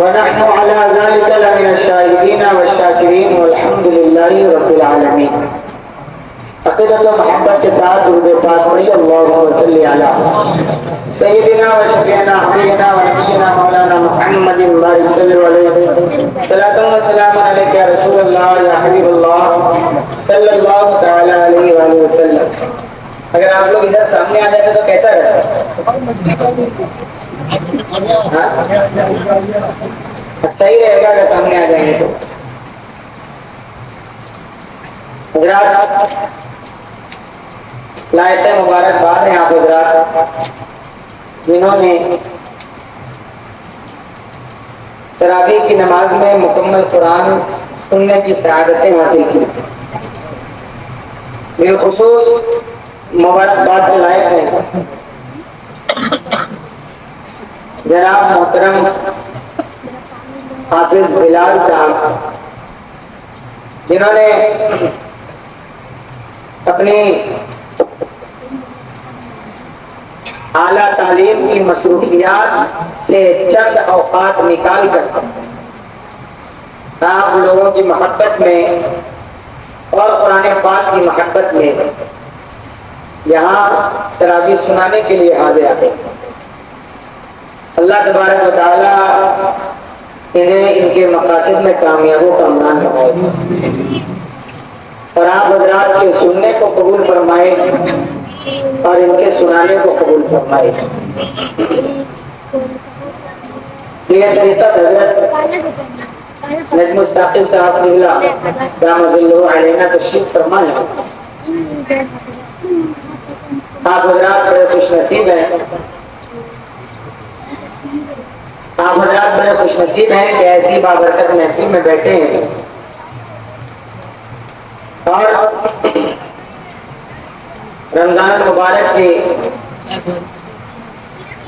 ونحن على ذلك لمن الشاهدين والشاكرين والحمد لله رب العالمين. عقیدت و محبت کے ساتھ درود پاک پڑھیے اللهم صل علی سیدنا و شفیعنا حبیبنا و نبینا مولانا محمد بارک صلی علیہ صلاۃ و سلام علیک یا رسول اللہ یا حبیب اللہ صلی اللہ تعالی علیہ وآلہ وسلم. اگر آپ لوگ ادھر سامنے آ جاتے تو کیسا رہتا؟ اچھا ہی رہے گا اگر سامنے آ جائیں گے تو. حضرات لائٹ مبارکباد ہیں آپ حضرات جنہوں نے تراویح کی نماز میں مکمل قرآن سننے کی سعادتیں حاصل کی. بالخصوص مبارکباد کے لائق ہیں جناب محترم حافظ بلال صاحب، جنہوں نے اپنی اعلیٰ تعلیم کی مصروفیات سے چند اوقات نکال کر آپ لوگوں کی محبت میں اور قرآن پاک کی محبت میں یہاں تراویح سنانے کے لیے حاضر آتے. اللہ تبارک و تعالیٰ انہیں ان کے مقاصد میں کامیابی کا عنوان بنائے اور آپ حضرات کے سننے کو قبول فرمائے اور ان کے سنانے کو قبول فرمائے. یہ طریقہ حضرت نجم الثاقب صاحب قبلہ دامت اللہ علیہ تشریف فرمائے. آپ حضرات بڑے خوش نصیب ہیں، آپ حضرات بڑے خوش نصیب ہیں کہ ایسی بابرکت محفل میں بیٹھے ہیں اور رمضان المبارک کی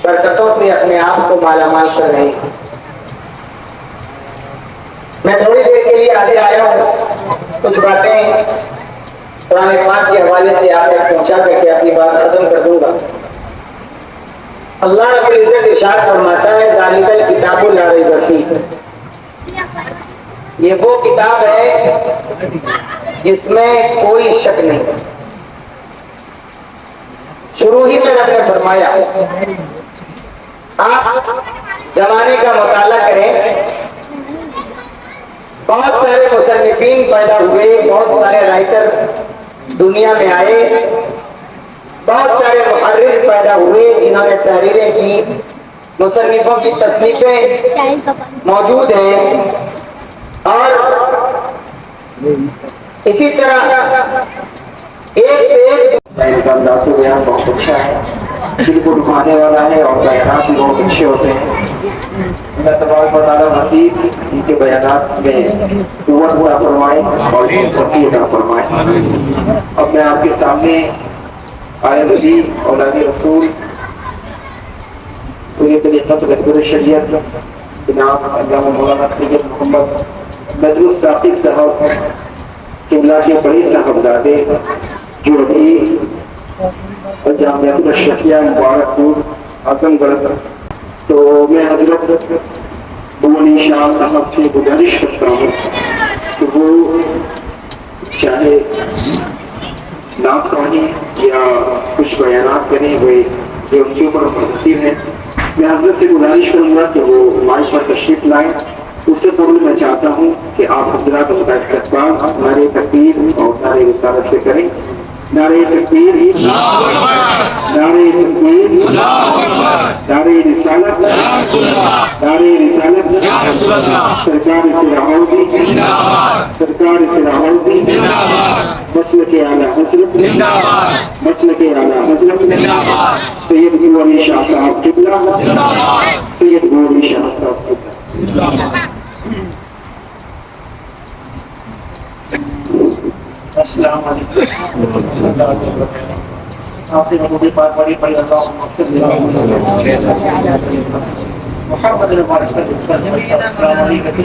برکتوں سے اپنے آپ کو مالا مال کر رہے ہیں. میں تھوڑی دیر کے لیے آگے آیا ہوں، کچھ باتیں قرآن پاک کے حوالے سے آپ تک پہنچا کر کے اپنی بات ختم کر دوں گا. اللہ رب العزت ارشاد فرماتا ہے ذالک الکتاب لا ریب فیہ، یہ وہ کتاب ہے جس میں کوئی شک نہیں. شروع ہی میں رب نے فرمایا آپ زمانے کا مطالعہ کریں. بہت سارے مصنفین پیدا ہوئے، بہت سارے رائٹر دنیا میں آئے، بہت سارے محرر پیدا ہوئے جنہوں نے تحریریں کی. مصنفوں کی تصنیفیں موجود ہیں، اور اسی طرح ایک سے ایک انداز بیان بہت اچھا ہے، دل کو دکھانے والا ہے، اور بیانات بھی بہت اچھے ہوتے ہیں۔ اللہ تبارک و تعالیٰ مزید ان کے بیانات میں قوت عطا فرمائے اور توفیق عطا فرمائے۔ اب میں آپ کے سامنے آئے نبی اولاد رسول پوری طریقت رہبر شریعت جناب علامہ مولانا سید محمد بدر الثاقب صاحب قبلہ کے بڑے صاحبزادے جو ابھی جامعہ الاشرفیہ مبارک پور اعظم گڑھ، تو میں حضرت بولی شاہ صاحب سے گزارش کرتا ہوں کہ وہ چاہے نعت خوانی یا کچھ بیانات کریں وہ جو ان کے اوپر منحصر ہیں۔ میں حضرت سے گزارش کروں گا کہ وہ مائک پر تشریف لائیں۔ اس سے قبل میں چاہتا ہوں کہ آپ حضرات کا استقبال نعرہ تکبیر اور نعرہ رسالت سے کریں۔ نعرہ تکبیر، نعرہ تکبیر، نعرہ رسالت، نعرہ رسالت، سرکار سراہوزی، سرکار سراہوزی، مسلک اعلیٰ حضرت، مسلک اعلیٰ حضرت سید گولی شاہ صاحب قبلہ، سید گولی شاہ صاحب قبلہ۔ السلام علیکم ناصر مودی پاک بڑی پڑی اللہ محمد رسول السلام علیکم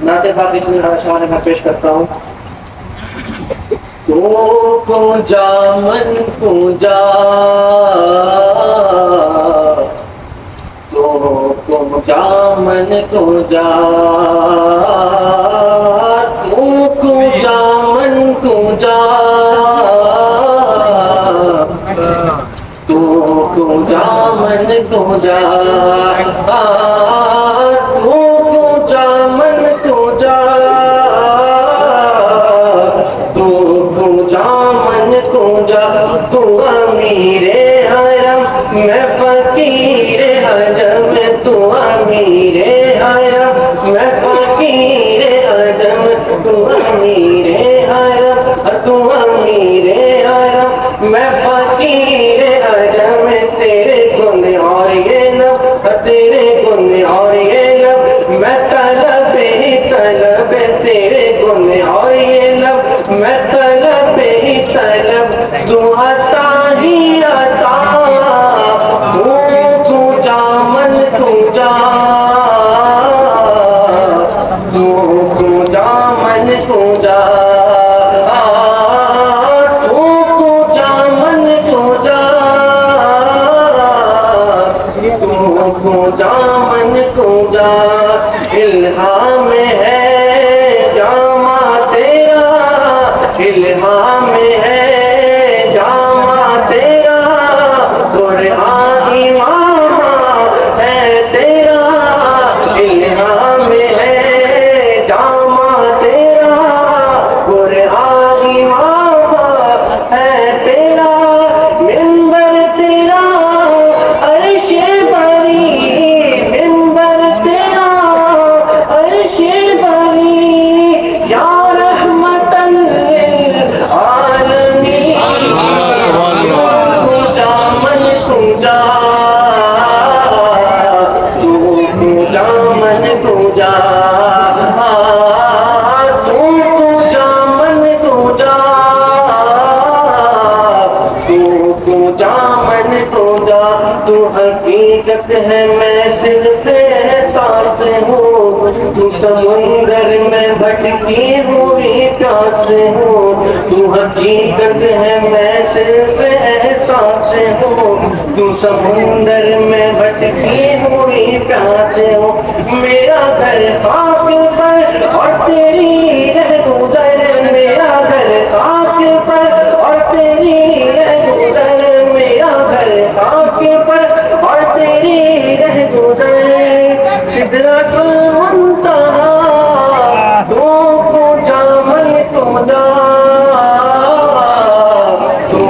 ناصر پاک کی شمال میں پیش کرتا ہوں۔ تو کو جا من کو جا، تو کو جا من کو جا، تو کو جا من کو جا، تو کو جا من کو جا، تو کو جا من کو جا، تو کو جا من کو جا، تو امیر حرم میں فقیر حجم، تو امیر حرم میں فقیر حجم، تو امیر حرم، تو امیر حرم میں فقیر حجم، تیرے گن اور یہ لب، تیرے گن اور یہ لب میں طلب ہی طلب، تیرے گن اور یہ لب میں طلب ہی طلب، تو عطا ہی عطا، تو جا من تو جا، تو جا من کو جا، تو جا من کو جا، تو جا من کو جا، الہام ہے جامع تیرا، الہام ہے جامع تیرا، قرآن امام ہے تیرا، الہام ہے جامع تیرا، قرآن امام ہے تیرا، منبر تیرا عرش بری، منبر تیرا عرش بری، یا رحمت للعالمین، تو جا من کو جا، تو جا من کو جا، تو جا من کو جا، تو جا من کو جا، تو حقیقت ہے میں صرف احساس ہوں، تو سمندر میں بھٹکی ہوئی پیاس ہوں، تو حقیقت ہے میں صرف احساس ہوں، تو سمندر میں بھٹکی ہوئی پیاس ہوں، میرا گھر خاک پر اور تیری رہ گزر، میرا گھر خاک پر اور تیری رہ گزر، میرا گھر خاک پر اور تیری رہ گزر، سدرۃ المنتہا، تو کو جا من کو جا، تو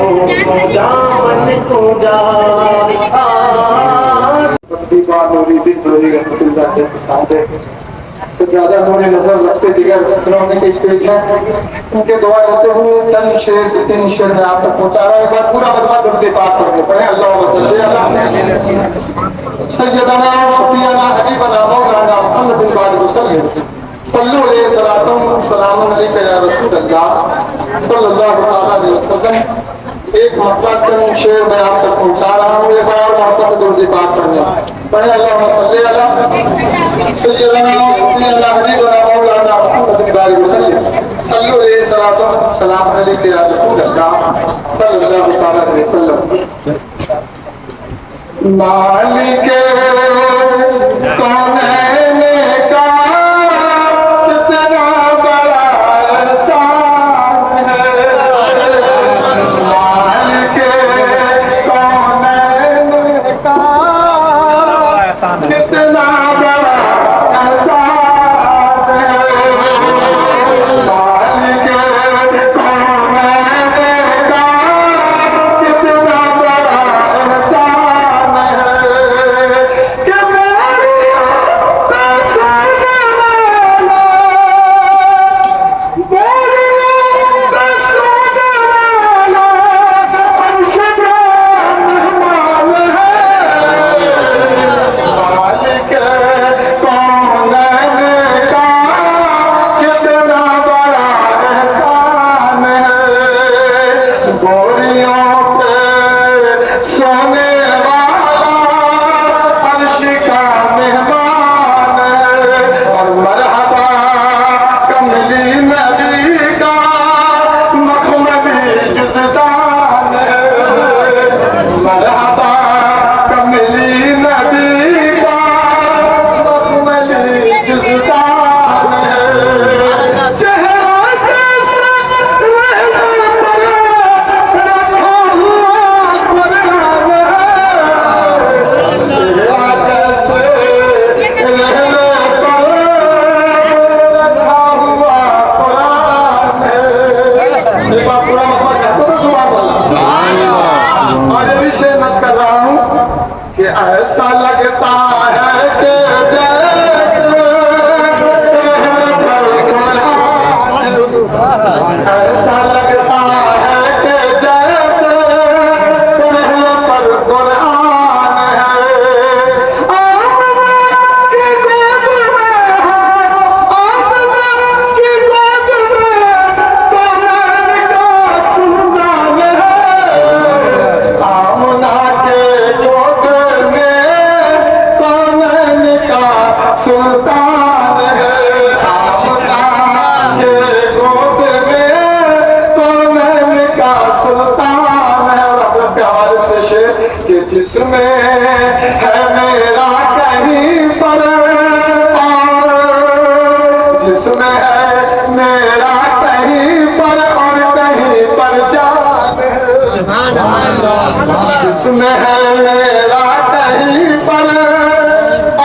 کو جا من کو جا، تو زیادہ انہوں نے نظر رکھتے دیگر کھلونے کے اسٹیج ہیں ان کے دعا لیتے ہوئے چند شعر تین شعر میں آپ تک پہنچا رہا ہے. ایک بار پورا مجمع درود پاک پڑھ کے پڑھیں. اللہم صلی علی سیدنا شفیعنا حبیبنا مولانا محمد بن وسلم صلو علیہ سلام علیکہ یا رسول اللہ صلی اللہ علیہ وسلم. ایک مسئلہ چند شعر میں آپ تک پہنچا رہا ہوں. ایک بار محبت سے درود پاک پڑھیں. پڑھیں اللہم صلی علی سیدنا شفیعنا حبیبنا مولانا محمد بن وسلم صلو علیہ سلام علیکہ یا رسول اللہ صلی اللہ علیہ وسلم. مالک کونین کا کتنا بڑا احسان ہے. مالک کونین کا کتنا بڑا احسان ہے. مالک کونین کا کتنا بڑا احسان ہے کہ میری پہچان والا میری پہچان والا عرش کا مہمان ہے. مالک کونین کا کتنا بڑا احسان ہے. گوریوں پہ سونے والا عرش کا مہمان ہے. اور مرحبا کملی نبی کا مخملی جزدان ہے. مرحبا کملی نبی کا مخملی جزدان ہے. چہرہ جیسے رہنے پر رکھا ہوا قرآن ہے. چہرہ جیسے رہنے پر رکھا ہوا قرآن ہے. ایک بار پورا مطلب کہتے تو سبحان اللہ. اور یہ بھی شعر نت کر رہا ہوں کہ ایسا لگتا ہے کہ جیسے رہنے پر قرآن ہے. ایسا لگتا ہے کہ جیسے رہنے پر قرآن ہے. آمنہ کی گود میں ہے آمنہ کی گود میں کونین کا سلطان ہے. آمنہ کے گود میں کونین کا سلطان ہے. آمنہ کے گود میں کونین کا سلطان ہے. اور اپنے پیار سے شعر کہ جس میں ہے میرا کہیں پر اور جس میں ہے میرا کہیں پر اور کہیں پر جان ہے. جس میں ہے میرا کہیں پر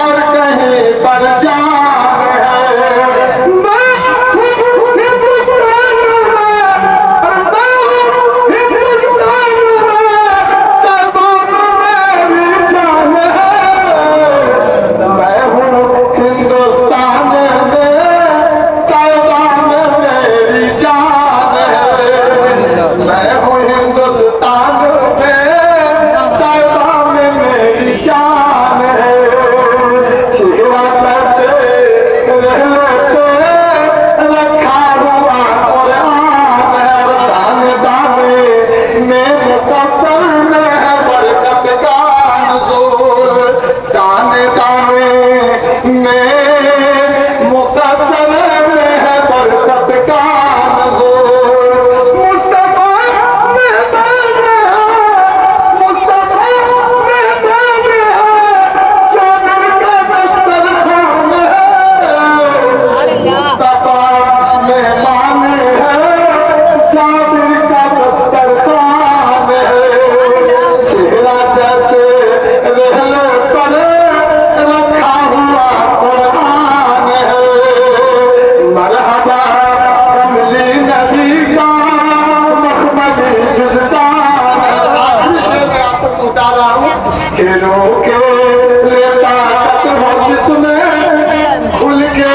اور کہیں پر جان ہے. میں ہوں ہندوستان میں اور میں ہوں ہندوستان میں تمام میری جان ہے. میں ہوں ہندوستان میں تمام میری جان ہے. میں ہوں ہندوستان میں تمام میری جان ہے. چہرہ کیسے رہنے پہ رکھا ہوا قرآن ہے. اور دانے دانے میں مقدر میں ہے برکت کا نزول. دانے دانے میں مقدر میں ہے برکت کا نزول. مصطفیٰ مہمان ہے مصطفیٰ مہمان ہے چادر کا دسترخوان ہے. مصطفیٰ مہمان ہے چادر کا دسترخوان ہے. چہرہ جیسے رہنے پر رکھا ہوا قرآن ہے. مرحبا کملی نبی کا مخملی جزدان ہے. آخری شعر میں آپ تک پہنچا رہا ہوں کہ رو کے لیتا ہو جس میں کھل کے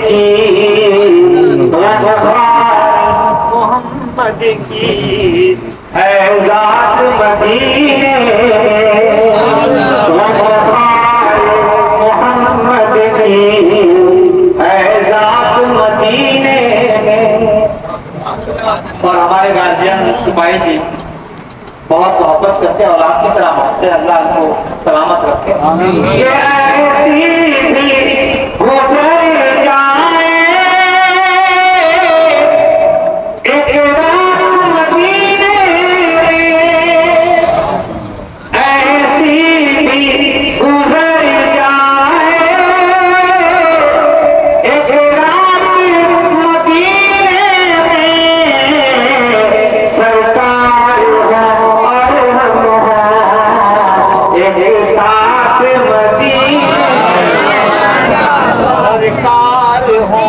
کی محمد کی ہے ذات مدینے محمد کی ہے ذات مدینے اور ہمارے گارجین سپاہی جی بہت محبت کرتے ہیں اور آپ کی طرح مانتے ہیں اللہ ان کو سلامت رکھے ایسی بھی گزر جائے ایک رات مدینے میں ایسی بھی گزر جائے ایک رات مدینے میں سرکار ساتھ مدینہ سرکار ہو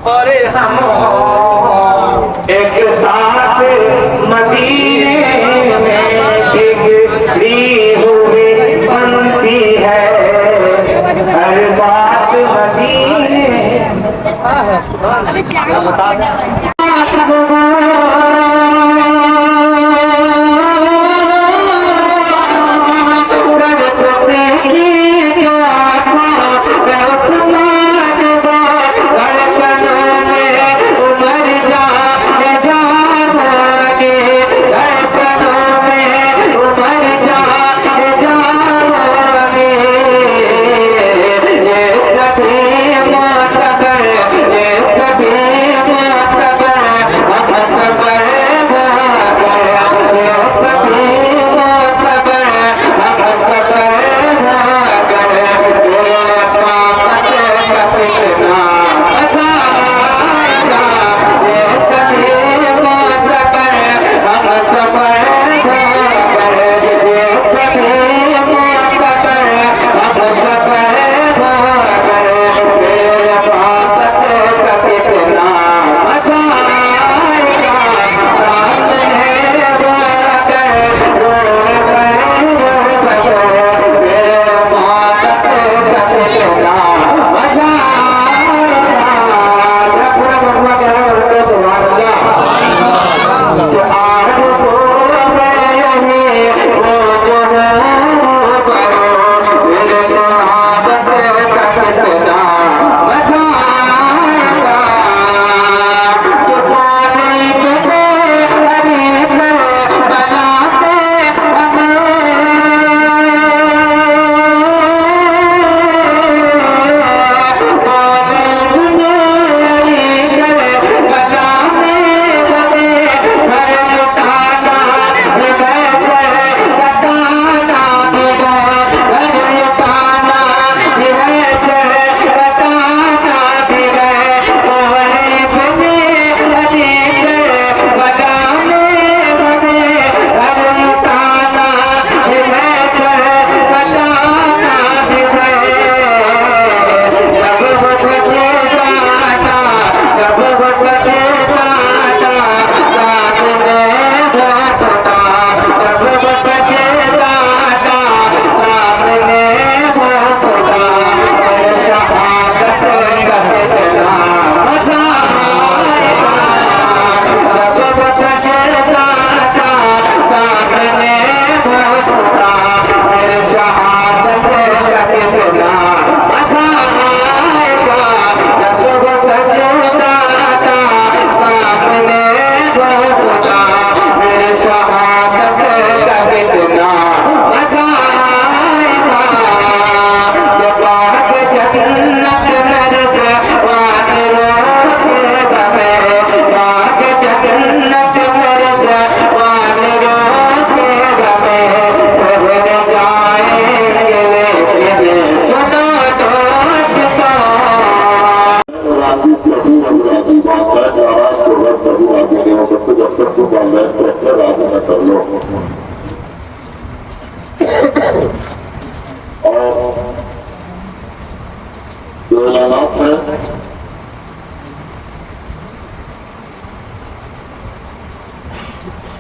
اور ہم ایک ساتھ مدینے میں بگڑی ہوئی بنتی ہے ہر بات مدینے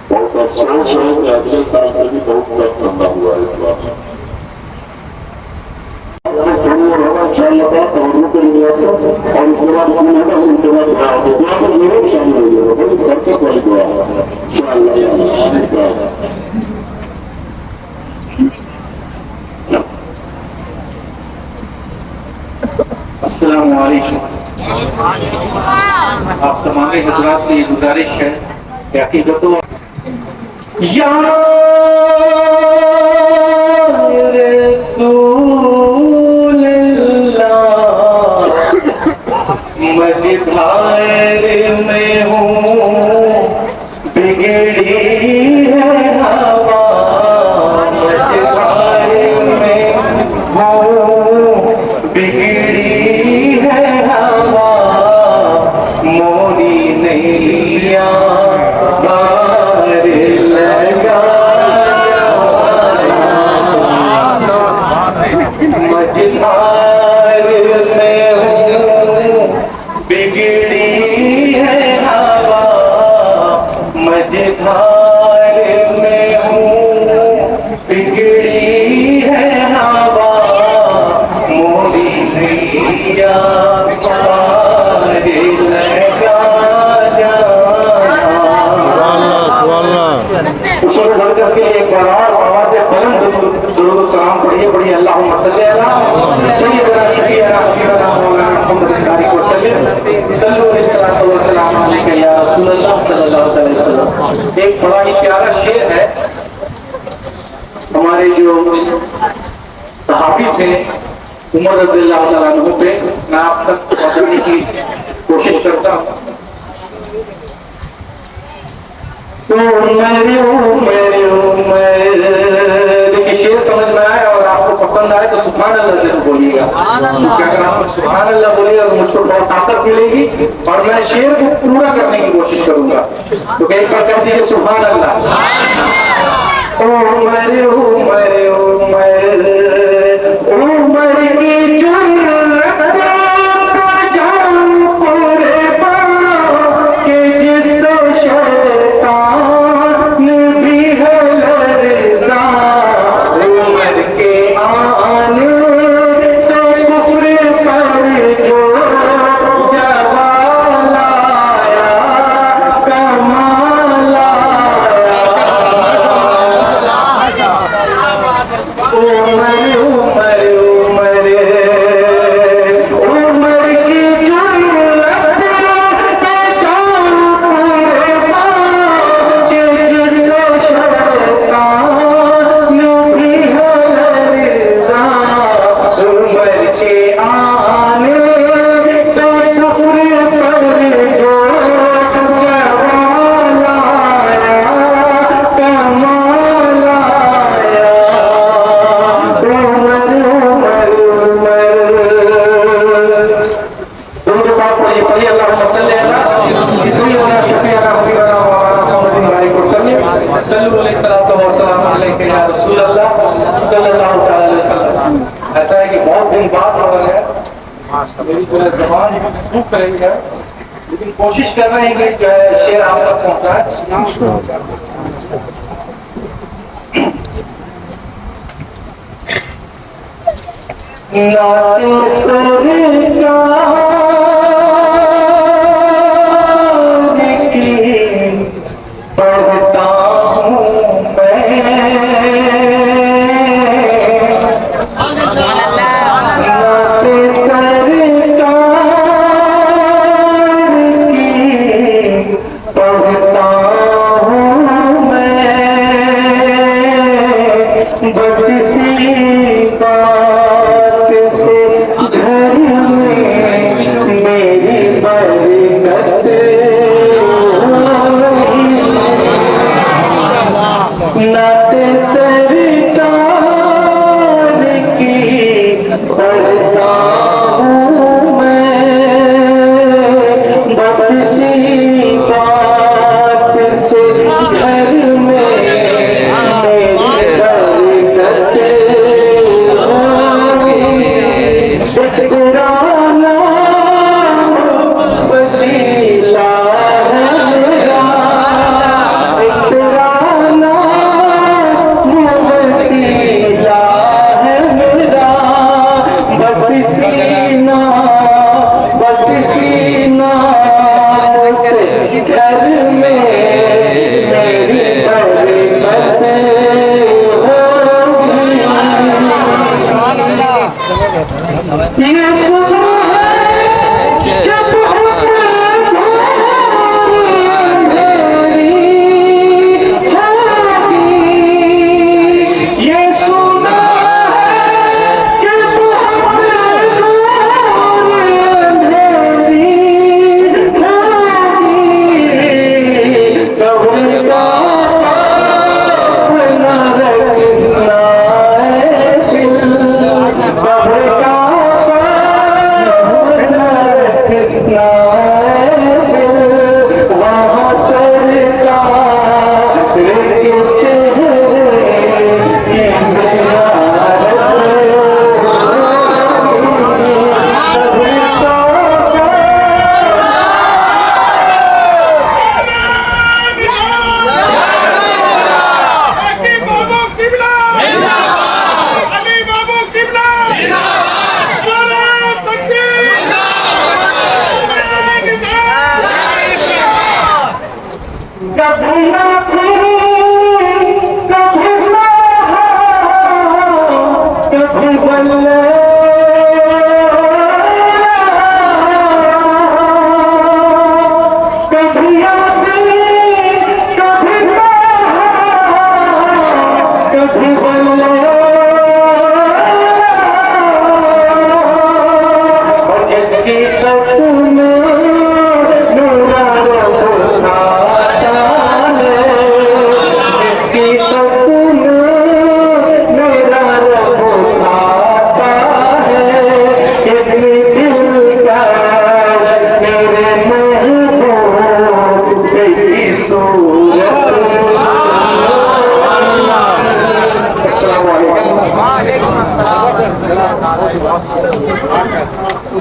بہت افسوس ہے کہ اگلے سال سے بھی بہت کم ٹھنڈا ہوا ہے اس بار ہونا چاہیے تھا اور اس السلام علیکم. آپ تمام حضرات سے یہ گزارش ہے کہ عقیدتوں یا رسول اللہ مجھار میں ہوں بگڑی ہے ہوا مجھار میں ہوں بگڑی ہے ہوا موری نیا بار لگا مجھار میں ہوں بگڑی ہے ہوا مجھار میں ہوں بگڑی ہے ہوا موری نیا پار لگا اصول بڑھ کر کے ایک بار آواز بلند درود و سلام پڑھیے پڑھیے اللہم صلی علی سیدنا شفیعنا حبیبنا مولانا محمد بارک وسلم صلو علیہ الصلوۃ والسلام علیک یا رسول اللہ صلی اللہ علیہ وسلم. ایک بڑا ہی پیارا شعر ہے. ہمارے جو صحابی تھے عمر رضی اللہ تعالیٰ عنہ پہ میں آپ تک پہنچانے کی کوشش کرتا ہوں. دیکھیے شعر سمجھ میں آئے اور آپ کو پسند آئے تو سبحان اللہ سے بولیے گا. اگر آپ سبحان اللہ بولیے گا تو مجھ کو بہت طاقت ملے گی اور میں شعر کو پورا کرنے کی کوشش کروں گا. تو کئی بار کہہ دیجیے سبحان اللہ. عمر عمر عمر عمر کی جرأت کا جام قربان کہ جس سے شیطان بھی ہے لرزاں عمر کے آنے سے کفر پر جو جوال آیا کمال عمر کی جرأت کا جام قربان کہ جس سے شیطان بھی ہے لرزاں عمر کے آنے سے کفر پر جو جوال آیا کمال آیا ایسا ہے کہ بہت دن بعد ہو رہا ہے میری زبان سوکھ رہی ہے لیکن کوشش کر رہے ہیں کہ جو ہے شعر آپ تک پہنچائے. پڑھتا ہوں بس اسی بات سے گھر میں میری برکت نعت سرکار کی پڑھتا ہوں میں بس اسی بات سے گھر میں یہ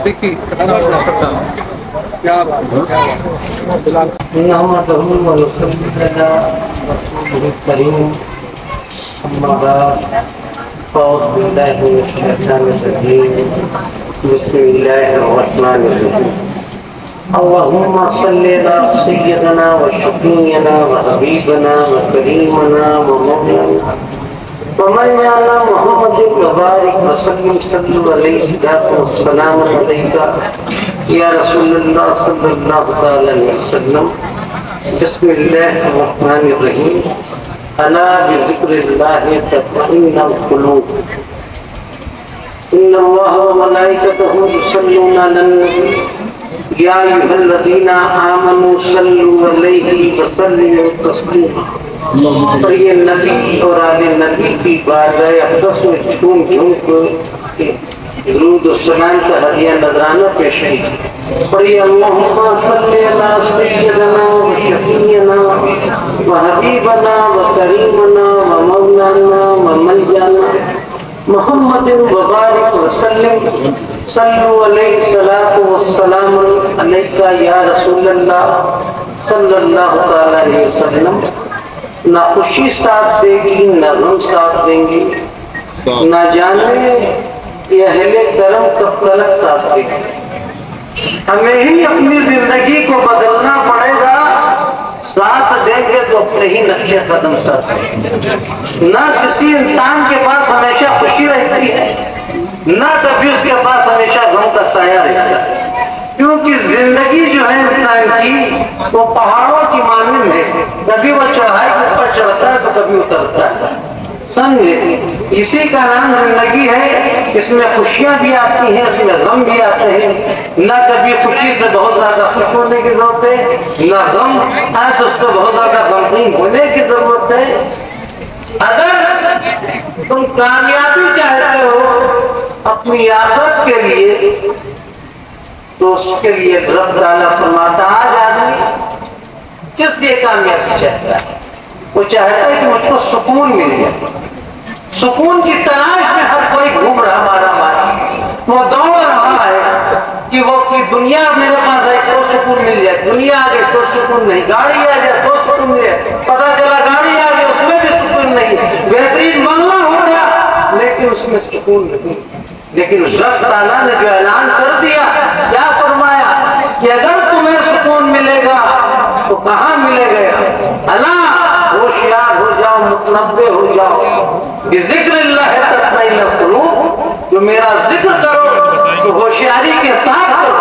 بسم الله الرحمن الرحيم اللهم صل على سيدنا وشفيعنا وحبيبنا وكريمنا ومولانا ومولانا محمد المبارك وسلم صلوا عليه والسلام عليك يا رسول الله صلى الله عليه وسلم بسم الله الرحمن الرحيم ألا بذكر الله تطمئن القلوب إن الله وملائكته يصلون على النبي يا أيها الذين آمنوا صلوا عليه وسلموا تسليما اور یہ نبی اور آل نبی کی بارگاہ اقدس میں جھوم جھوم کر درود و سلام کا ہدیہ نذرانہ پیش کی اور یہ اللہم صلی علی سیدنا و شفیعنا و حبیبنا و کریمنا و مولانا و ملجانا محمد مبارک وسلم صلو علیہ الصلاۃ والسلام علیک یا رسول اللہ صلی اللہ علیہ وسلم. نہ خوشی ساتھ دے گی نہ غم ساتھ دیں گی، نہ جانے یہ اہل کرم کب تلک ساتھ دے گی. ہمیں ہی اپنی زندگی کو بدلنا پڑے گا، ساتھ دیں گے تو اپنے ہی نقش قدم ساتھ دیں گے. نہ کسی انسان کے پاس ہمیشہ خوشی رہتی ہے، نہ کبھی اس کے پاس ہمیشہ غم کا سایہ رہتا ہے، کیونکہ زندگی جو ہے انسان کی وہ پہاڑوں کی مانند ہے، کبھی وہ چڑھائی کے اوپر چڑھتا ہے تو کبھی اترتا ہے. سمجھے؟ اسی کا نام زندگی ہے. اس میں خوشیاں بھی آتی ہیں، اس میں غم بھی آتے ہیں. نہ کبھی خوشی سے بہت زیادہ خوش ہونے کی ضرورت ہے، نہ غم آئے تو اس کو بہت زیادہ غمگین ہونے کی ضرورت ہے. اگر تم کامیابی چاہتے ہو اپنی آخرت کے لیے تو اس کے لیے رب تعالیٰ فرماتا ہے آج آدمی کس لیے کامیابی چاہتا ہے؟ وہ چاہتا ہے کہ مجھ کو سکون مل جائے. سکون کی تلاش میں ہر کوئی گھوم رہا مارا وہ دوڑ رہا ہے کہ وہ کی دنیا میرے پاس ہے تو سکون مل جائے، دنیا آ گئی تو سکون نہیں، گاڑی آ جائے تو سکون مل جائے. پتا چلا گاڑی آ گئی اس میں بھی سکون نہیں، بہترین بنگلہ ہو گیا لیکن اس میں سکون نہیں. لیکن رب تعالیٰ نے جو اعلان کر دیا، کیا فرمایا کہ اگر تمہیں سکون ملے گا تو کہاں ملے گا؟ اللہ ہوشیار ہو جاؤ، متنبہ ہو جاؤ. بذکر اللہ تطمئن القلوب، جو میرا ذکر کرو تو ہوشیاری کے ساتھ کرو،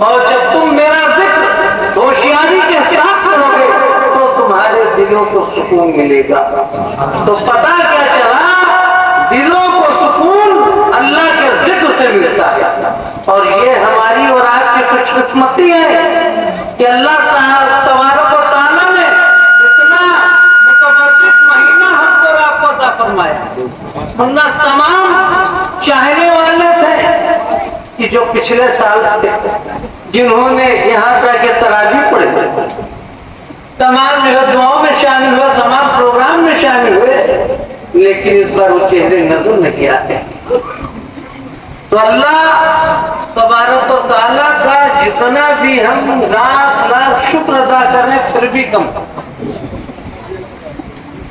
اور جب تم میرا ذکر ہوشیاری کے ساتھ کرو گے تو تمہارے دلوں کو سکون ملے گا. تو پتہ کیا چلا؟ دلوں کو سکون اللہ کے ذکر سے ملتا ہے. اور یہ ہماری اور آپ کی خوش قسمتی ہے کہ اللہ تبارک و تعالیٰ نے اتنا متبرک مہینہ ہم کو آپ کو عطا فرمایا. ورنہ تمام چاہنے والے تھے کہ جو پچھلے سال تھے، جنہوں نے یہاں جا کے تراویح پڑھی، تمام جو دعاؤں میں شامل ہوئے، تمام پروگرام میں شامل ہوئے، لیکن اس بار وہ چہرے نظر نہیں آتے. تو اللہ تبارک و تعالیٰ کا جتنا بھی ہم لاکھ لاکھ شکر ادا کریں پھر بھی کم.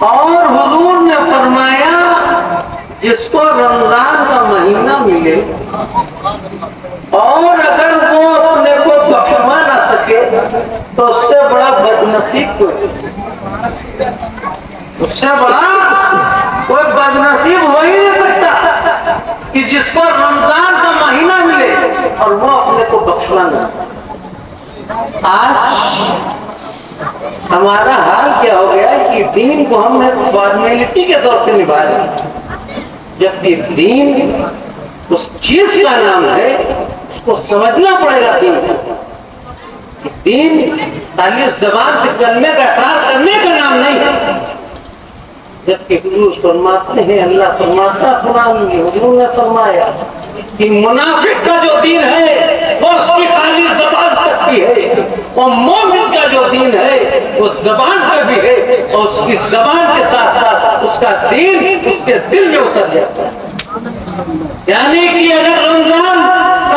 اور حضور نے فرمایا جس کو رمضان کا مہینہ ملے اور اگر وہ اپنے کو بخشوا نہ سکے تو اس سے بڑا بدنصیب کوئی، اس سے بڑا کوئی بدنصیب ہو ہی نہیں سکتا کہ جس کو رمضان کا مہینہ ملے اور وہ اپنے کو بخشوا نہ سکے. آج ہمارا حال کیا ہو گیا کہ دین کو ہم نے فارمیلٹی کے طور پہ نبھا رہے ہیں، جبکہ دین اس چیز کا نام ہے، اس کو سمجھنا پڑے گا. دین خالی زبان سے کلمے کا اقرار کرنے کا نام نہیں ہے. جبکہ حضور فرماتے ہیں، اللہ فرماتا قرآن میں، حضور نے فرمایا کہ منافق کا جو دین ہے وہ اس کی خالی زبان تک کی ہے، اور مومن کا جو دین ہے وہ زبان پہ بھی ہے، اور اس کی زبان کے ساتھ ساتھ اس کا دین اس کے دل میں اتر جاتا ہے. یعنی کہ اگر رمضان کا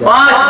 5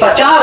50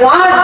5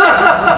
10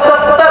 70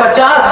50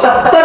70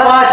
5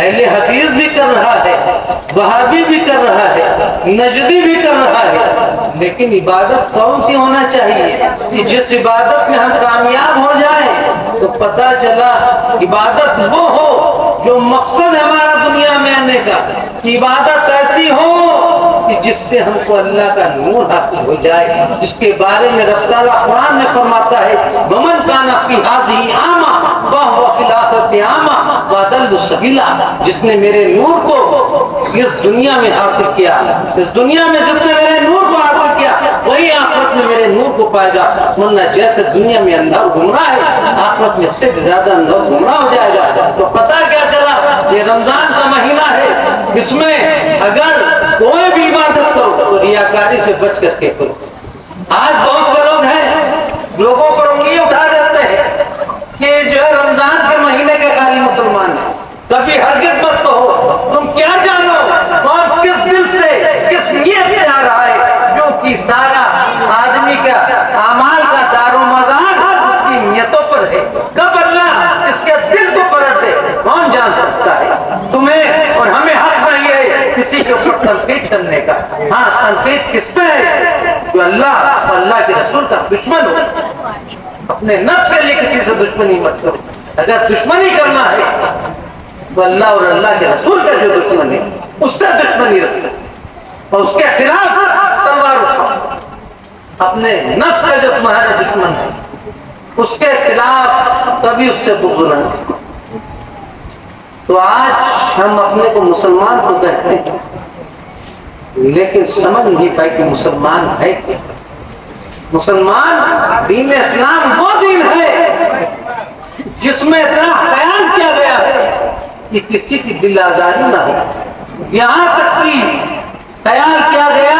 اہل حدیث بھی کر رہا ہے، وہابی بھی کر رہا ہے، نجدی بھی کر رہا ہے، لیکن عبادت کون سی ہونا چاہیے کہ جس عبادت میں ہم کامیاب ہو جائیں تو پتہ چلا عبادت وہ ہو جو مقصد ہے ہمارا دنیا میں آنے کا، عبادت ایسی ہو کہ جس سے ہم کو اللہ کا نور حاصل ہو جائے، جس کے بارے میں رب تعالیٰ قرآن میں فرماتا ہے وَمَنْ كَانَ فِي هَذِهِ أَعْمَىٰ وَهُوَ فِي الْآخِرَةِ أَعْمَىٰ وَأَضَلُّ سَبِيلًا، جس نے میرے نور کو اس دنیا میں حاصل کیا، اس دنیا میں جس نے میرے نور کو حاصل کیا وہی آخرت میں میرے نور کو پائے گا، ورنہ جیسے دنیا میں اندھا گمراہ ہے آخرت میں سے زیادہ اندھا گمراہ ہو جائے گا۔ تو پتہ کیا چلا، یہ رمضان کا مہینہ ہے، اس میں اگر کوئی بھی عبادت کرو تو ریاکاری سے بچ کر کے کرو۔ آج بہت سے لوگ ہیں لوگوں پر انگلی اٹھا دیتے ہیں کہ جو ہے رمضان کے مہینے کے خالی مسلمان ہیں، کبھی ہرگز مت کہو، تم کیا جانو کون کس دل سے کس نیت سے آ رہا ہے، جو کہ سارا آدمی کا اعمال کا دار و مدار اس کی نیتوں پر ہے، کب اللہ اس کے دل کو پلٹ دے کون جان سکتا ہے۔ تمہیں اور ہمیں حق نہیں ہے کسی کے اوپر تنقید کرنے کا، ہاں تنقید کس پہ ہے؟ جو اللہ اور اللہ کے رسول کا دشمن ہو۔ اپنے نفس کے لیے کسی سے دشمنی مت کرو، اگر دشمنی کرنا ہے تو اللہ اور اللہ کے رسول کا جو دشمن ہے اس سے دشمنی رکھو اور اس کے خلاف تلوار اٹھاؤ۔ اپنے نفس کا جو تمہارا دشمن ہے اس کے خلاف کبھی اس سے بغض نہ کرو۔ تو آج ہم اپنے کو مسلمان کو کہتے ہیں لیکن سمجھ نہیں پائے کہ مسلمان ہے کیا۔ مسلمان دین اسلام وہ دین ہے جس میں اتنا خیال کیا گیا ہے کہ کسی کی دل آزاری نہ ہو، یہاں تک کہ خیال کیا گیا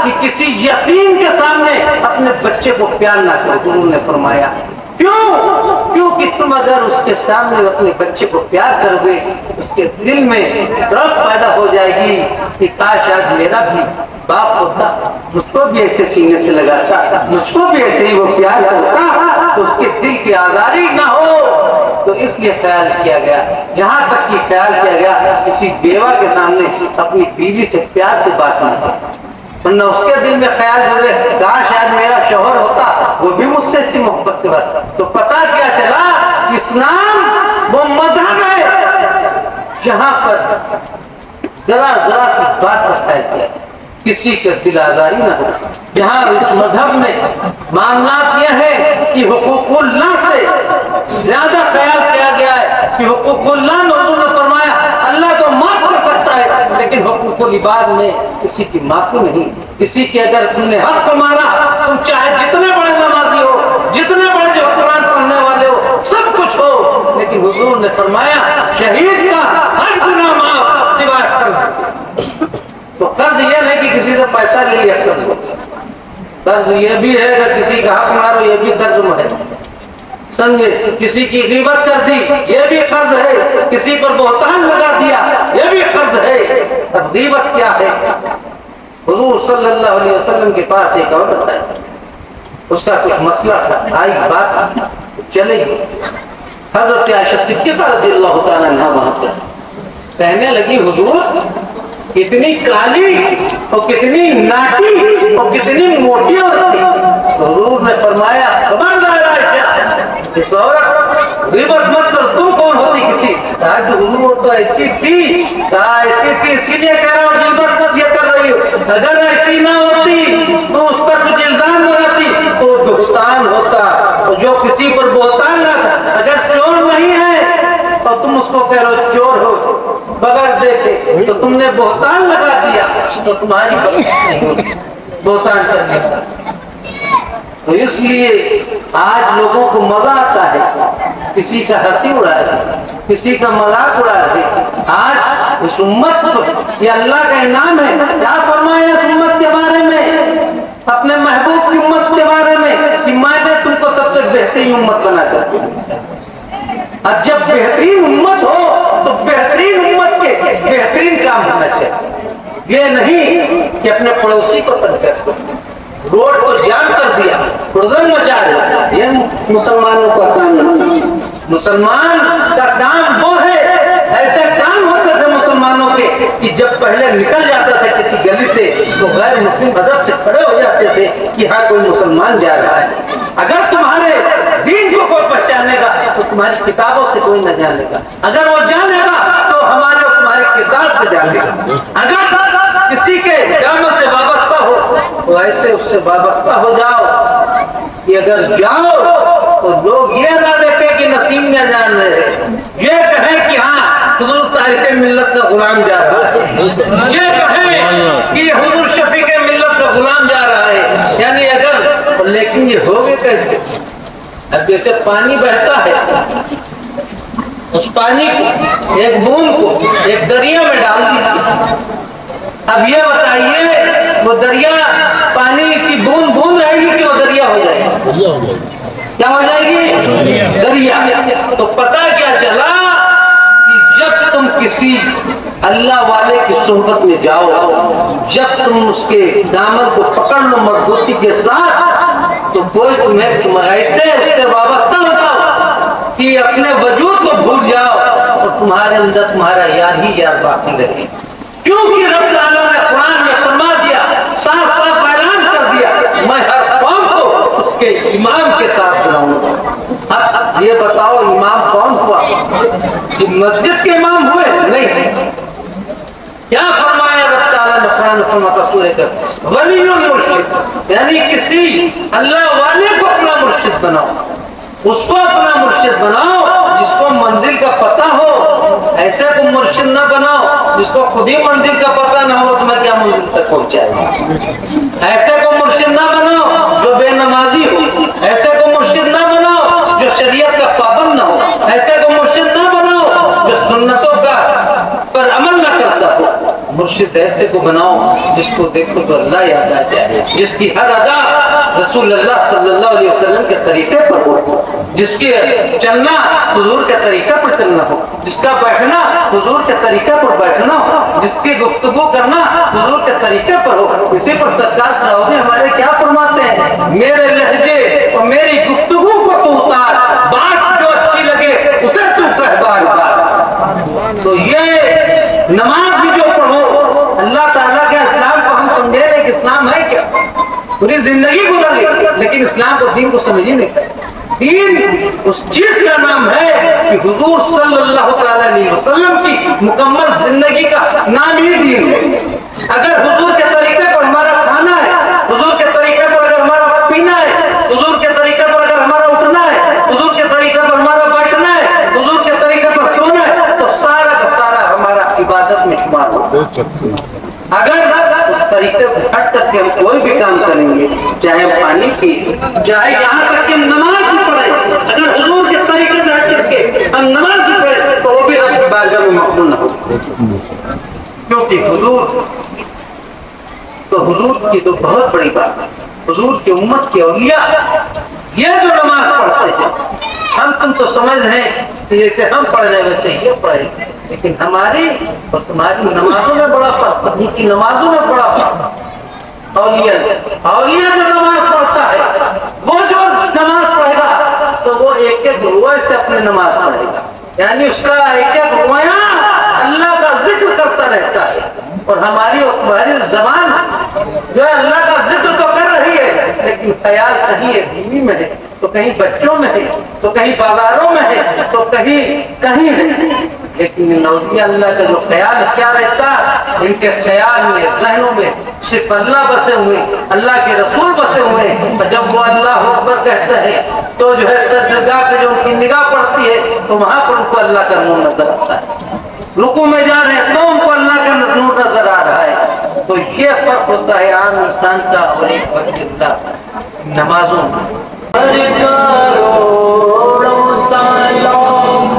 کہ کسی یتیم کے سامنے اپنے بچے کو پیار نہ کرو۔ حضور نے فرمایا کیونکہ تم اگر اس کے سامنے اپنے بچے کو پیار کرو گے اس کے دل میں طرف پیدا ہو جائے گی کہ کاش آج میرا بھی باپ ہوتا، مجھ کو بھی ایسے سینے سے لگاتا، مجھ کو بھی ایسے ہی وہ پیار کرتا، تو اس کے دل کی آزاری نہ ہو۔ تو اس لیے خیال کیا گیا، یہاں تک کہ خیال کیا گیا کسی بیوہ کے سامنے اپنی بیوی سے پیار سے بات نہ کرتا، ورنہ اس کے دل میں خیال گزرے کاش شاید میرا شوہر ہوتا وہ بھی مجھ سے اسی محبت سے بات۔ تو پتہ کیا چلا اسلام وہ مذہب ہے جہاں پر ذرا ذرا سی بات پر خیال کیا کسی کے دل آزاری نہ ہو۔ یہاں اس مذہب میں معاملات یہ ہے کہ حقوق اللہ سے زیادہ خیال کیا گیا ہے کہ حقوق اللہ میں حضور نے فرمایا اللہ تو معاف کر سکتا ہے لیکن حقوق العباد میں کسی کی معافی نہیں۔ کسی کے اگر تم نے حق کو مارا، تم چاہے جتنے بڑے نمازی ہو، جتنے بڑے جو قرآن پڑھنے والے ہو، سب کچھ ہو، لیکن حضور نے فرمایا شہید کا ہر گناہ معاف سوائے قرض۔ تو قرض یہ نہیں کہ کسی سے پیسہ لے لیا قرض ہو، قرض یہ بھی ہے اگر کسی کا حق مارو یہ بھی قرض ہے، سمجھے؟ کسی کی غیبت کر دی یہ بھی قرض ہے، کسی پر بہتان لگا دیا یہ بھی قرض ہے۔ اب غیبت کیا ہے؟ حضور صلی اللہ علیہ وسلم کے پاس ایک عورت ہے، اس کا کچھ مسئلہ تھا، آئی بات چلے گی، حضرت عائشہ صدیقہ رضی اللہ تعالیٰ عنہا وہاں پر کہنے لگی حضور کتنی کالی اور کتنی ناٹی اور کتنی موٹی عورت تھی۔ حضور نے فرمایا خبردار عائشہ اس عورت غیبت مت کر، تم کون ہوتی کسی؟ حضور تو ایسی تھی، ایسی تھی اسی لیے کہہ رہا ہوں غیبت مت یہ کر رہی ہو، اگر ایسی نہ ہوتی تو اس پر کچھ الزام لگاتی تو بہتان ہوتا، جو کسی پر بہتان نہ تھا، اگر چور نہیں ہے اور تم اس کو کہہ رہے ہو چور ہو بغیر دیکھے تو تم نے بہتان لگا دیا تو تمہاری غلطی نہیں ہوگی بہتان کرنے کا۔ تو اس لیے آج لوگوں کو مزہ آتا ہے کسی کا ہنسی اڑا رہے، کسی کا مذاق اڑا رہے۔ آج اس امت کو یہ اللہ کا انعام ہے، کیا فرمایا اس امت کے بارے میں، اپنے محبوب کی امت کے بارے میں کہ میں نے تم کو سب سے بہترین امت بنا کر دیا۔ اب جب بہترین امت ہو تو بہترین امت کے بہترین کام ہونا چاہیے، یہ نہیں کہ اپنے پڑوسی کو تنگ کر دو، روڈ کو جام کر دیا، ہڑدنگ مچا دیا، یہ مسلمانوں کا کام نہیں۔ مسلمان کا کام وہ ہے ایسے کام ہوتے کہ جب پہلے نکل جاتا تھا کسی گلی سے تو غیر مسلم ادب سے کھڑے ہو جاتے تھے کہ ہاں کوئی مسلمان جا رہا ہے. اگر تمہارے دین کو کوئی پہچانے گا تو تمہاری کتابوں سے کوئی نہ جانے گا. اگر وہ جانے گا تو ہمارے اور تمہارے کردار سے جانے گا. اگر کسی کے دامن سے وابستہ ہو تو ایسے اس سے وابستہ ہو جاؤ کہ اگر جاؤ تو لوگ یہ نہ دیکھیں کہ نسیم میں جان رہے ہیں، یہ کہیں کہ ہاں حضور تاریخ ملت کا غلام جا رہا ہے، یہ کہیں کہ حضور شفیق ملت کا غلام جا رہا ہے. یعنی اگر، لیکن یہ ہوگے کیسے؟ اب جیسے پانی بہتا ہے، اس پانی کو ایک بوند کو ایک دریا میں ڈال دیا. اب یہ بتائیے وہ دریا پانی کی بوند بوند رہے گی کہ وہ دریا ہو جائے گی؟ کیا ہو جائے گی؟ دریا. تو پتہ کیا چلا کہ جب تم کسی اللہ والے کی صحبت میں جاؤ، جب تم اس کے دامن کو پکڑ لو مضبوطی کے ساتھ، تو کوئی تم ایسے اس سے وابستہ ہو جاؤ کہ اپنے وجود کو بھول جاؤ اور تمہارے اندر تمہارا یار ہی یار باقی رہے. کیونکہ رب تعالیٰ نے قرآن میں فرما دیا، صاف صاف اعلان کر دیا، میں ہر قوم کو اس کے امام کے ساتھ بلاؤں گا. اب یہ بتاؤ امام کون ہوا؟ کہ مسجد کے امام ہوئے؟ نہیں. کیا فرمایا رب تعالیٰ نے قرآن فرماتا سورہ کہف، ولی المرشد، یعنی کسی اللہ والے کو اپنا مرشد بناؤ، اس کو اپنا مرشد بناؤ جس کو منزل کا پتہ ہو. ایسے کو مرشد نہ بناؤ جس کو خود ہی منزل کا پتہ نہ ہو تمہیں کیا منزل تک پہنچائے گا. ایسے کو مرشد نہ بناؤ جو بے نمازی ہو، ایسے کو مرشد نہ بناؤ جو شریعت کا پابند نہ ہو، ایسے کو مرشد نہ بناؤ جو سنتوں کا پر عمل نہ کرتا ہو. مرشد ایسے کو بناؤ جس کو دیکھو تو اللہ یاد آ جائے، جس کی ہر ادا رسول اللہ صلی اللہ علیہ وسلم کے طریقے پر ہو، جس کے چلنا حضور کے طریقے پر چلنا ہو، جس کا بیٹھنا حضور کے طریقے پر بیٹھنا ہو، جس کی گفتگو کرنا حضور کے طریقے پر ہو. اسی پر سرکار صاحب ہمارے کیا فرماتے ہیں، میرے لہجے اور میری گفتگو کو تو اتار، بات جو اچھی لگے اسے تو کہہ بار بار. تو یہ نماز بھی جو پڑھو، اللہ تعالیٰ کے اسلام کو ہم سمجھے رہے کہ اسلام ہے کیا، پوری زندگی گزر گئی لیکن اسلام کو دین کو سمجھ ہی نہیں. دین اس چیز کا نام ہے کہ حضور صلی اللہ تعالیٰ علیہ وسلم کی مکمل زندگی کا نام ہی دین ہے. اگر حضور کے طریقے پر ہمارا کھانا ہے، حضور کے طریقے پر اگر ہمارا پینا ہے، حضور کے طریقے پر اگر ہمارا اٹھنا ہے، حضور کے طریقے پر ہمارا بیٹھنا ہے، حضور کے طریقے پر سونا ہے، تو سارا کا سارا ہمارا عبادت میں شمار ہو. اگر اس طریقے سے ہٹ کر کے ہم کوئی بھی کام کریں گے، چاہے پانی کی، چاہے یہاں تک کہ نماز بھی پڑھے، اگر حضور کے طریقے سے ہٹ کر کے ہم نماز بھی پڑھے تو وہ بھی رب کی بارگاہ میں مقبول نہ ہو. کیونکہ حضور کی تو بہت بڑی بات ہے. حضور کی امت کے اولیاء یہ جو نماز پڑھتے ہیں، ہم تم تو سمجھ رہے ہیں کہ جیسے ہم پڑھ رہے ہیں ویسے یہ پڑھے، لیکن ہماری اور تمہاری نمازوں میں بڑا فرق ہے. ان کی نمازوں میں بڑا فرق ہے. اولیاء جو نماز پڑھتا ہے، وہ جو نماز پڑھے گا تو وہ ایک ایک روئے سے اپنے نماز پڑھے گا. یعنی اس کا ایک ایک رویہ اللہ کا ذکر کرتا رہتا ہے. اور ہماری اور تمہاری زبان جو ہے اللہ کا ذکر تو کر رہی ہے لیکن خیال کہیں ایک بیوی میں ہے، تو کہیں بچوں میں ہے، تو کہیں بازاروں میں ہے، تو کہیں ہے. لیکن اولیاء اللہ کا جو خیال کیا رہتا ہے، ان کے خیال میں ذہنوں میں صرف اللہ بسے ہوئے، اللہ کے رسول بسے ہوئے. اور جب وہ اللہ اکبر کہتے ہیں تو جو ہے سجدگاہ پہ جو ان کی نگاہ پڑتی ہے تو وہاں پر ان کو اللہ کا نور نظر آتا ہے. رکوع میں جا رہے ہیں تو ان کو اللہ کا نور نظر آ رہا ہے. تو یہ فرق ہوتا ہے عام انسان کا اور ایک وقت اللہ نمازوں میں. سلام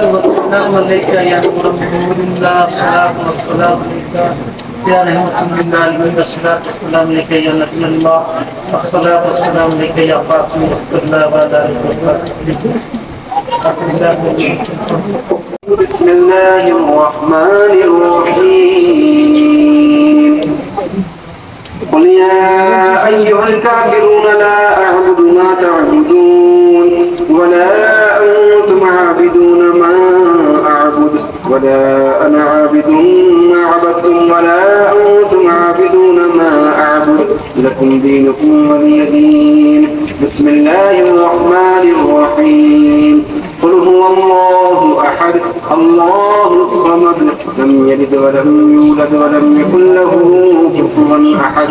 والسلام عليك يا نور الله الصلاة والسلام عليك يا رحمة للعالمين الصلاة والسلام عليك يا نبي الله الصلاة والسلام عليك يا فاطمة الله وعلى آله وصحبه. بسم الله الرحمن الرحيم قل يا أيها الكافرون لا أعبد ما تعبدون ولا أنتم عابدون ما أعبد ولا أنا عابد ما عبدتم ولا أنتم عابدون ما أعبد لكم دينكم ولي دين. بسم الله الرحمن الرحيم قل هو الله أحد الله الصمد لم يلد ولم يولد ولم يكن له كفوا أحد.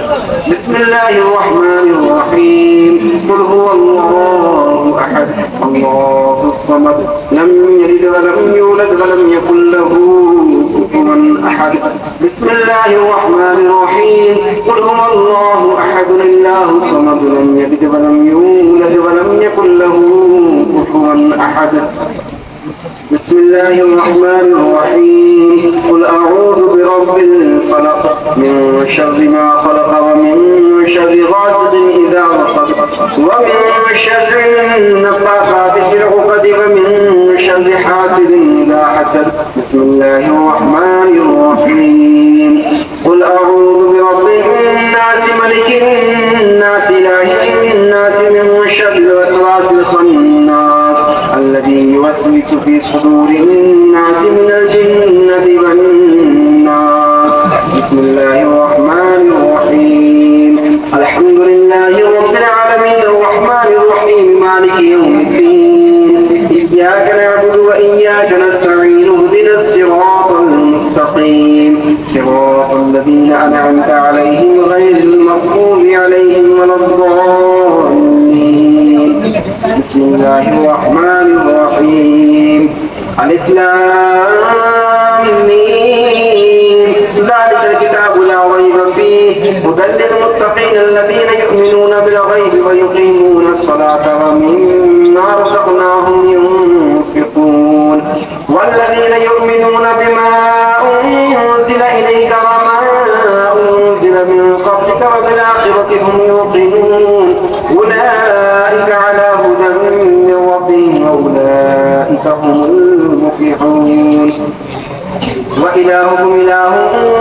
بسم الله الرحمن الرحيم قل هو الله أحد الله الصمد لم يلد ولم يولد ولم يكن له كفوا أحد. بسم الله الرحمن الرحيم قل هو الله أحد الله الصمد لم يلد ولم يولد ولم يكن له كفوا أحد. بسم الله الرحمن الرحيم قل أعوذ برب الفلق من شر ما خلق ومن شر غاسق إذا وقب ومن شر النفاثات في العقد ومن شر حاسد إذا حسد. بسم الله الرحمن الرحيم قل أعوذ برب الناس ملك الناس إله الناس من شر الوسواس الخناس الذي يوسوس في صدور الناس من الجنة والناس. بسم الله الرحمن الرحيم الحمد لله رب العالمين الرحمن الرحيم مالك يوم الدين إياك نعبد وإياك نستعين اهدنا الصراط المستقيم صراط الذين أنعمت عليهم غير المغضوب عليهم ولا الضالين. بسم الله الرحمن الرحيم ألف لام ميم ذلك الكتاب لا ريب فيه هدى للمتقين الذين يؤمنون بالغيب ويقيمون الصلاة ومما رزقناهم ينفقون والذين يؤمنون بما أنزل إليك وما أنزل من قبلك وبالآخرة هم يوقنون أولئك على هدى من ربهم وأولئك هم المفلحون. وإلهكم إله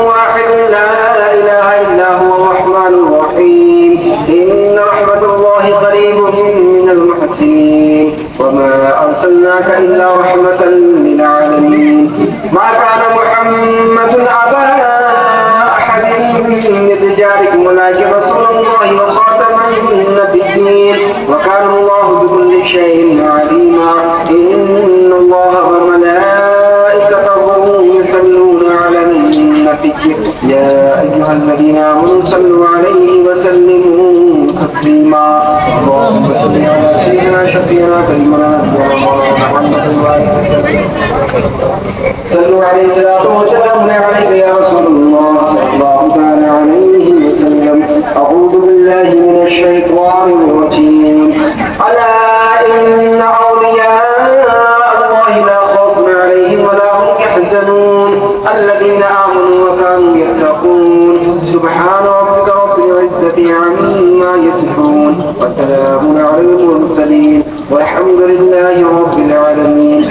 واحد لا إله إلا هو الرحمن الرحيم إن رحمة الله قريب من المحسنين وما أرسلناك إلا رحمة للعالمين. ما كان محمد أبا أحد من رجالكم ولكن رسول الله وخاتم النبيين وكان الله بكل شيء عليما. إن الله وملائكته يصلون على النبي يا أيها الذين آمنوا صلوا عليه وسلموا تسليما. اللهم صل على سيدنا شفيعنا كريمنا محمد وآله وسلم صلوا عليه الصلاة والسلام عليك يا رسول الله صلى الله تعالى عليه وسلم. أعوذ بالله من الشيطان الرجيم ألا إن أولياء الله لا خوف عليهم ولا هم يحزنون الذين آمنوا وكانوا يتقون. سبحان ربك رب العزة عما يصفون وسلام على المرسلين والحمد لله رب العالمين.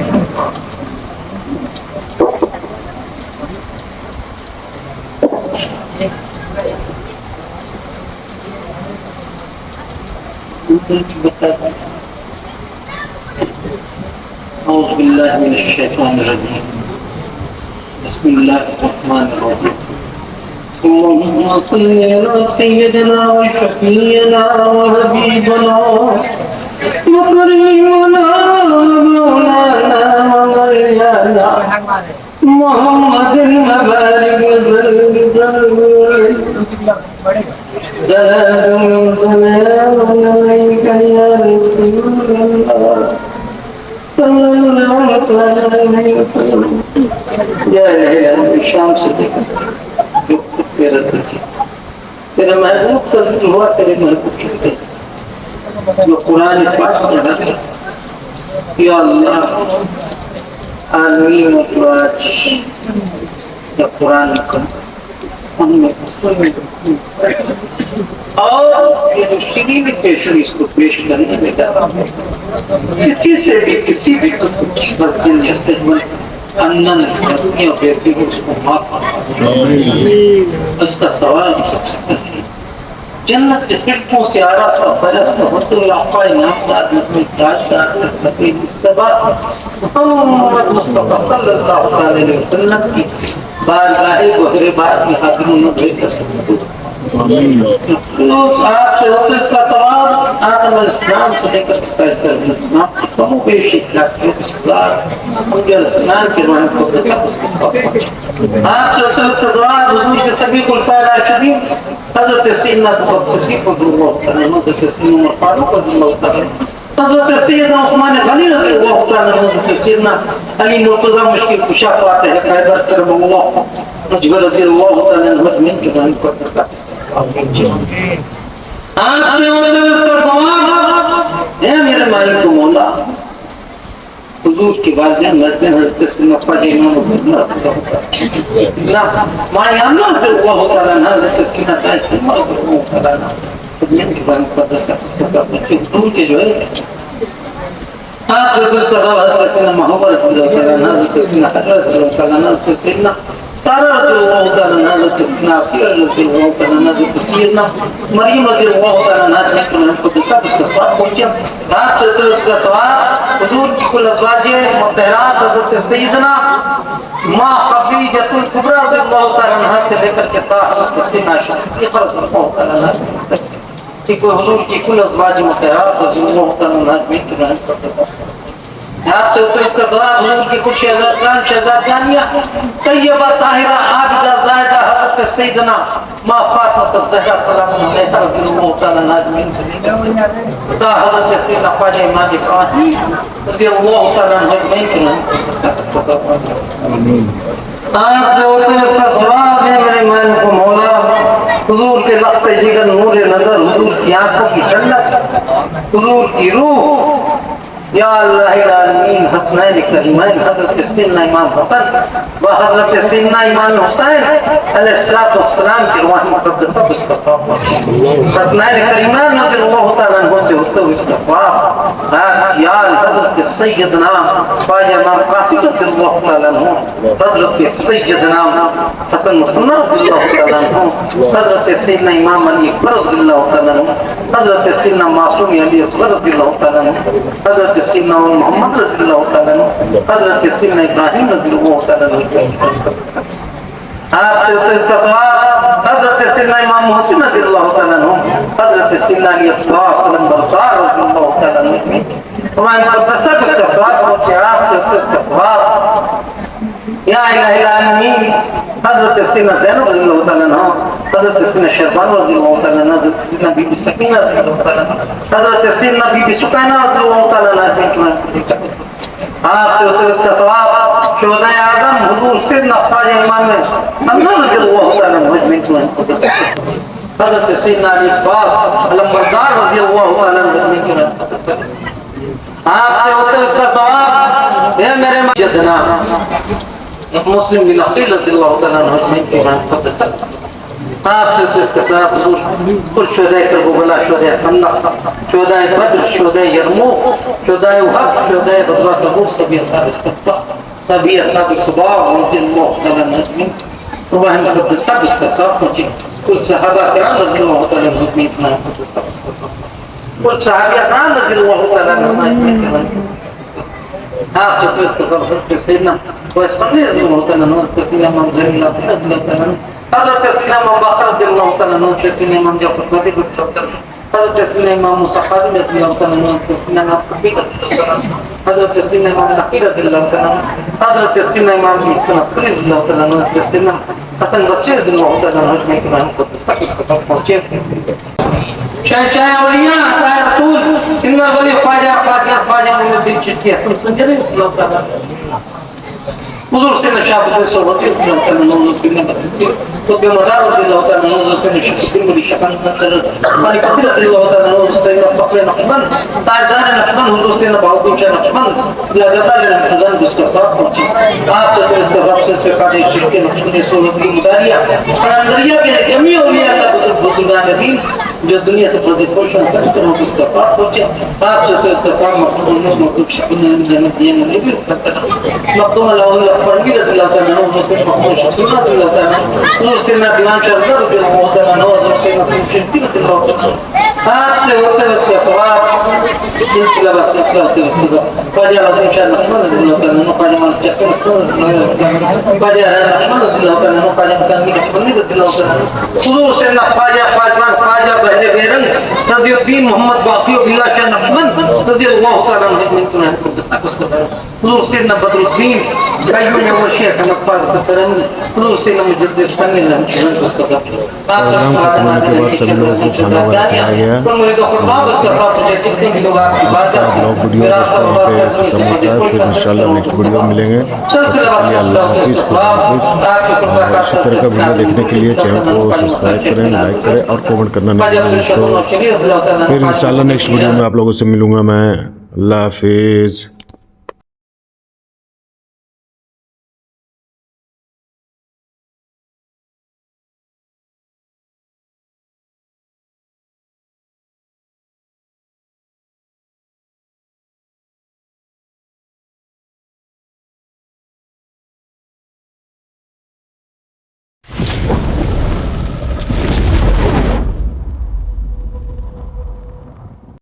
أعوذ بالله من الشيطان الرجيم بسم الله الرحمن الرحيم. اللهم صل على سيدنا وشفيعنا وحبيبنا وكريمنا ومولانا ومريانا محمد المبارك وسلم عليك يا رسول الله صلى الله عليه وسلم. يا شام سے دیکھا تیرا سچی تیرا محبوب تذکر ہوا تیرے محبوب کی جو قرآن پاک میں رکھا. یا اللہ عالمین افواج یا قرآن کا ان میں اور یہ جو شریف پیش اس کو پیش کرنے میں جاتا ہے کسی سے بھی کسی بھی مسجد استجمال انن اپنی اور بیٹی کو اس کو معاف کرنا اس کا سوال سب سے پہلے جنت کے خلقوں سے آراس و فرست و حضور العفاء نامداد نقل تاجدار تقلقی مصطفیٰ محمد مصطفیٰ صلی اللہ علیہ وسلم کی بارگاہ گزرے بار میں حاضر نظر تصور آپ سے ہوتے اس کا سوال آدم علیہ السلام سے لے کر پیسر علیہ السلام کی کمو پیش اخلاق کے بسکار انجل السلام کے روحان کو دسا اس کے خواب آپ سے ہوتے اس کا سوال حضور کے سبھی خلفاء راشدین حضرت سیدنا ابو بکر صدیق رضی اللہ تعالیٰ عنہ حضرت سیدنا عمر فاروق رضی اللہ تعالیٰ عنہ حضرت سیدنا عثمان غنی رضی اللہ تعالیٰ عنہ حضرت سیدنا علی مرتضی مشکل کشا فاتح قیدر کرم اللہ مجبر رضی اللہ تعالیٰ عنہ مجمعین کے بانی کو دسا آپ سے ہوتے اس کا سوال اے میرے مالک و مولا حضور کے والدین مرتے حضرت سیدنا فاجر امام اللہ مائی امنا رضی اللہ تعالیٰ عنہ حضرت سیدنا تاج عمر رضی اللہ تعالیٰ عنہ مجمعین کے بانی کو دسا اس کا حضور کے جو ہے آپ سے اس کا سوال حضرت سیدنا محمد رضی اللہ تعالیٰ عنہ حضرت سیدنا حضرت رضی اللہ تعالیٰ عنہ حضرت سیدنا سارا رضی اللہ تعالیٰ عنہ حضرت سیدنا عصیر رضی اللہ تعالیٰ عنہ حضرت سیدنا مریم رضی اللہ تعالیٰ عنہ حضرت ہم کو دسا اس کا سوال پہنچا آپ سے اس کا سوال حضور کی کل ازواج مطہرات حضرت سیدنا ماں خدیجۃ الکبریٰ رضی اللہ تعالیٰ عنہ سے لے کر کے تا حضرت سیدنا عائشہ صدیقہ رضی اللہ تعالیٰ عنہ کہ حضور کی کل ازواج مطہرات رضی اللہ تعالیٰ عنہ میں کرنے کو دسا آپ سے اس کا جواب حضور کی کچھ شہزادگان شہزادیاں طیبہ طاہرہ عابدہ زاہدہ حضرت سیدنا ماں فاطمہ الزہرا سلام علیہا رضی اللہ تعالیٰ عنہ اجمعین سے لے کر تا حضرت سیدنا خواجہ امام ابراہیم رضی اللہ تعالیٰ عنہ اجمعین سے آپ سے اس کا جواب ہے میرے مالک و مولا حضور کے لخت جگر نور نظر حضور کی آنکھوں کی ٹھنڈک حضور کی روح یا اللہ العالمین حسنین کریمین حضرت سیدنا امام حسن و حضرت سیدنا امام حسین علیہ السلام کی روح مقدسہ اس کا صاف حسنین کریمین رضی اللہ تعالیٰ عنہ سے ہوتے ہوئے اس کا صاف یا حضرت سیدنا خواجہ امام قاسم رضی اللہ تعالیٰ عنہ حضرت سیدنا حسن مسلم رضی اللہ تعالیٰ عنہ حضرت سیدنا امام علی اکبر رضی اللہ تعالیٰ عنہ حضرت سیدنا معصوم علی اصغر رضی اللہ تعالیٰ عنہ حضرت سیدنا محمد رضی اللہ تعالیٰ عنہ حضرت سیدنا ابراہیم رضی اللہ تعالیٰ عنہ آپ سے اس کا سوال حضرت سیدنا امام محسن رضی اللہ تعالیٰ عنہ حضرت سیدنا علی اطلاع صلی اللہ رضی اللہ تعالیٰ عنہ ہمارے مقدسہ اس کا سوال پہنچے آپ سے اس کا سوال یا الہ العالمین حضرت سیدنا زینب رضی اللہ تعالیٰ عنہ حضرت سیدنا شہبان رضی اللہ تعالیٰ عنہ حضرت سیدنا بی بی سکینہ رضی اللہ تعالیٰ عنہ حضرت سیدنا بی بی سکینہ رضی اللہ تعالیٰ عنہ آپ سے اس کا ثواب شہداء اعظم حضور سیدنا خواجہ امام حمزہ رضی اللہ تعالیٰ عنہ حضرت سیدنا علی پاک علمبردار رضی اللہ تعالیٰ عنہ آپ سے اس کا ثواب ہے میرے مسجدنا مسلم بن عقیل رضی اللہ تعالیٰ عنہ آپ سے تو اس کا ساتھ حضور کل شہداء کربلا شہداء خندق شہداء بدر شہداء یرموک شہداء احد شہداء غزوہ تبوک سبھی اصحاب الصفہ سبھی اصحاب الصبا رضی اللہ تعالیٰ عنہ روح مقدس کا اس کا ساتھ پہنچے کل صحابہ کرام رضی اللہ تعالیٰ عنہ کل صحابہ کرام رضی اللہ تعالیٰ عنہ آپ سے تو اس کا ساتھ سیدنا ویس قبلی رضی اللہ تعالیٰ عنہ سیدنا امام زین اللہ رضی اللہ تعالیٰ عنہ حضرت سیدنا امام باقر رضی اللہ تعالیٰ عنہ سیدنا امام جعفر صادق رضی اللہ تعالیٰ عنہ حضرت سیدنا امام موسیٰ کاظم رضی اللہ تعالیٰ عنہ سیدنا امام صدیق رضی اللہ تعالیٰ عنہ حضرت سیدنا امام نقی رضی اللہ تعالیٰ عنہ حضرت سیدنا امام حسن عسکری رضی اللہ تعالیٰ عنہ سیدنا حسن بصری رضی اللہ تعالیٰ عنہ اجمعین کے بانی کو تک اس کو پہنچے شہنشاہ اولیاء عطا رسول سنگا ولی خواجہ محمد الدین چشتی حسن سنجری رضی اللہ تعالیٰ عنہ حضور سے نشاب سے صحبت کرتا نماز کے نبی خود کے مدار رضی اللہ تعالی عنہ سے نشاب ملی شفن نظر ہماری قصر رضی اللہ تعالی عنہ سے فقر نقمن تاجدار نقمن حضور سے نباؤ دیشہ نقمن لازدہ لنفذان جس کا صاحب پہنچی آپ سے اس کا صاحب سے قادر شرک نقمن صورت کی مداریہ اندریہ کے جمعی اولیاء اللہ بزرگان دین جو دنیا سے پردیس پوشن سکتے ہیں اس کا صاحب پہنچے آپ سے اس کا صاحب مطلوب شکل جمعی دین میں بھی رکھتا مقدوم اللہ پڑھوی رضی اللہ تعالیٰ عنہ مسلم مقدوم شکل رضی اللہ تعالیٰ عنہ سنہ دیوان شرزہ رضی اللہ تعالیٰ عنہ سنہ شرطی رضی اللہ تعالیٰ عنہ آپ سے ہوتے اس کے ثواب سلسلہ بس سلسلہ ہوتے اس کے خواجہ عظیم شاہ نقمن رضی اللہ تعالیٰ عنہ خواجہ مالک چکر نقمن رضی اللہ تعالیٰ عنہ خواجہ نقمن رضی اللہ تعالیٰ عنہ خواجہ مکانی نقمن رضی اللہ تعالیٰ عنہ حضور سنہ خواجہ فاجمان خواجہ بہجہ بیرنگ رضی الدین محمد باقی و بلہ شاہ نقمن رضی اللہ تعالیٰ عنہ حضور سیدنا بدر الدین قیوم وشیع کمک فارغ سرنگی حضور سیدنا مجدد سنگی اللہ پروگرام ختم ہونے کے بعد سبھی لوگوں کو کھانا وغیرہ کھلایا گیا اس کا بلاگ ویڈیو دوستوں یہیں پہ ختم ہوتا ہے پھر انشاءاللہ نیکسٹ ویڈیو میں ملیں گے اللہ حافظ خدا حافظ اور اسی طرح کا ویڈیو دیکھنے کے لیے چینل کو سبسکرائب کریں لائک کریں اور کومنٹ کرنا نہ بھولیں دوستوں پھر انشاءاللہ نیکسٹ ویڈیو میں آپ لوگوں سے ملوں گا میں اللہ حافظ